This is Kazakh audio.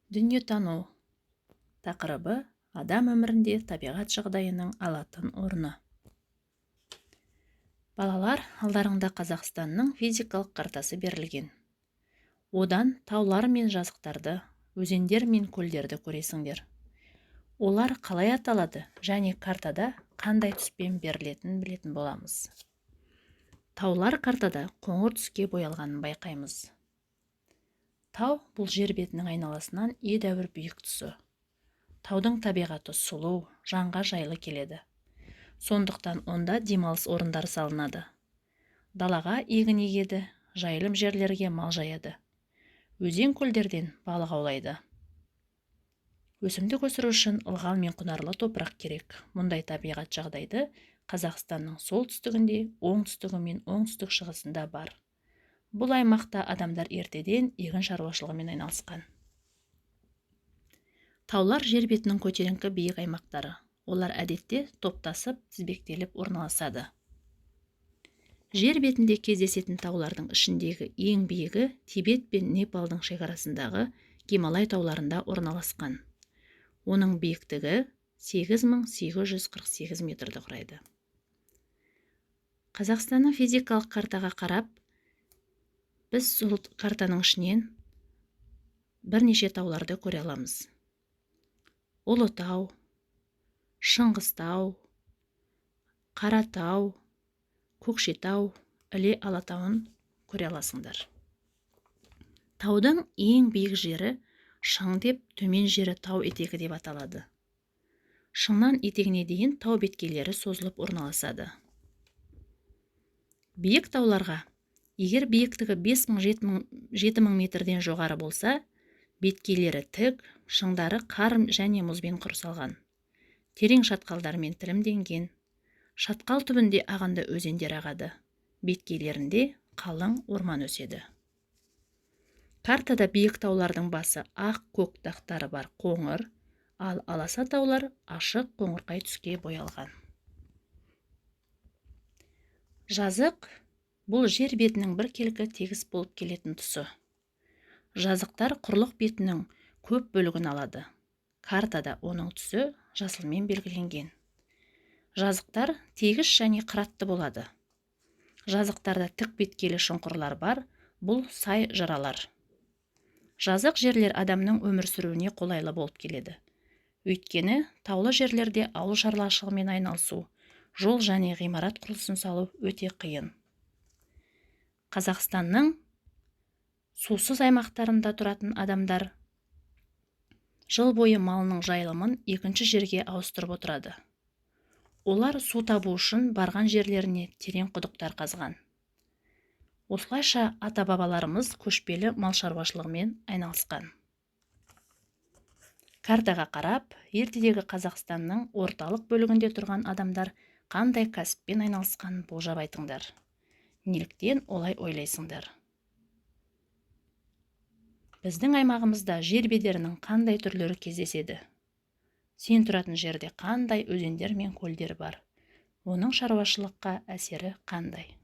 Дүниетану тақырыбы адам өмірінде табиғат жағдайының алатын орны. Балалар, алдарыңда Қазақстанның физикалық картасы берілген. Одан таулар мен жазықтарды, өзендер мен көлдерді көресіңдер. Олар қалай аталады және картада қандай түспен берілетінін білетін боламыз. Таулар картада қоңыр түске боялғанын байқаймыз. Тау бұл жер бетінің айналасынан едәуір биік тұсы. Таудың табиғаты сұлу, жанға жайлы келеді. Сондықтан онда демалыс орындары салынады. Далаға егін егеді, жайылым жерлерге мал жаяды. Өзен көлдерден балық аулайды. Өсімдік өсіру үшін ылғал мен құнарлы топырақ керек. Мұндай табиғат жағдайды Қазақстанның солтүстігінде, оңтүстігі мен оңтүстік шығысында бар. Бұл аймақта адамдар ертеден егін шаруашылығымен айналысқан. Таулар жер бетінің көтеріңкі биік аймақтары. Олар әдетте топтасып, тізбектеліп орналасады. Жер бетінде кездесетін таулардың ішіндегі ең биігі Тибет пен Непалдың шекарасындағы Гималай тауларында орналасқан. Оның биіктігі 8848 метрді құрайды. Қазақстанның физикалық картаға қарап, біз сол картаның ішінен бірнеше тауларды көре аламыз. Ұлытау, Шыңғыстау, Қаратау, Көкшетау, Іле Алатауын көре аласыңдар. Таудың ең биік жері шың деп, төмен жері тау етегі деп аталады. Шыңнан етегіне дейін тау беткейлері созылып орналасады. Биік тауларға, егер биіктігі 5000-7000 метрден жоғары болса, беткейлері тік, шыңдары қар және мұзбен құрсалған. Терең шатқалдармен тілімденген. Шатқал түбінде ағынды өзендер ағады. Беткейлерінде қалың орман өседі. Картада биік таулардың басы ақ көк тақтары бар қоңыр, ал аласа таулар ашық қоңырқай түске боялған. Жазық бұл жер бетінің біркелкі тегіс болып келетін тұсы. Жазықтар құрлық бетінің көп бөлігін алады. Картада оның түсі жасылмен белгіленген. Жазықтар тегіс және қыратты болады. Жазықтарда тік беткейлі шұңқырлар бар, бұл сай жыралар. Жазық жерлер адамның өмір сүруіне қолайлы болып келеді. Өйткені таулы жерлерде ауыл шаруашылығымен айналысу, жол және ғимарат құрылысын салу өте қиын. Қазақстанның сусыз аймақтарында тұратын адамдар жыл бойы малының жайылымын екінші жерге ауыстырып отырады. Олар су табу үшін барған жерлеріне терең құдықтар қазған. Осылайша ата-бабаларымыз көшпелі мал шаруашылығымен айналысқан. Картаға қарап, ертедегі Қазақстанның орталық бөлігінде тұрған адамдар қандай кәсіппен айналысқанын болжап айтыңдар. Неліктен олай ойлайсыңдар? Біздің аймағымызда жер бедерінің қандай түрлері кездеседі? Сен тұратын жерде қандай өзендер мен көлдер бар? Оның шаруашылыққа әсері қандай?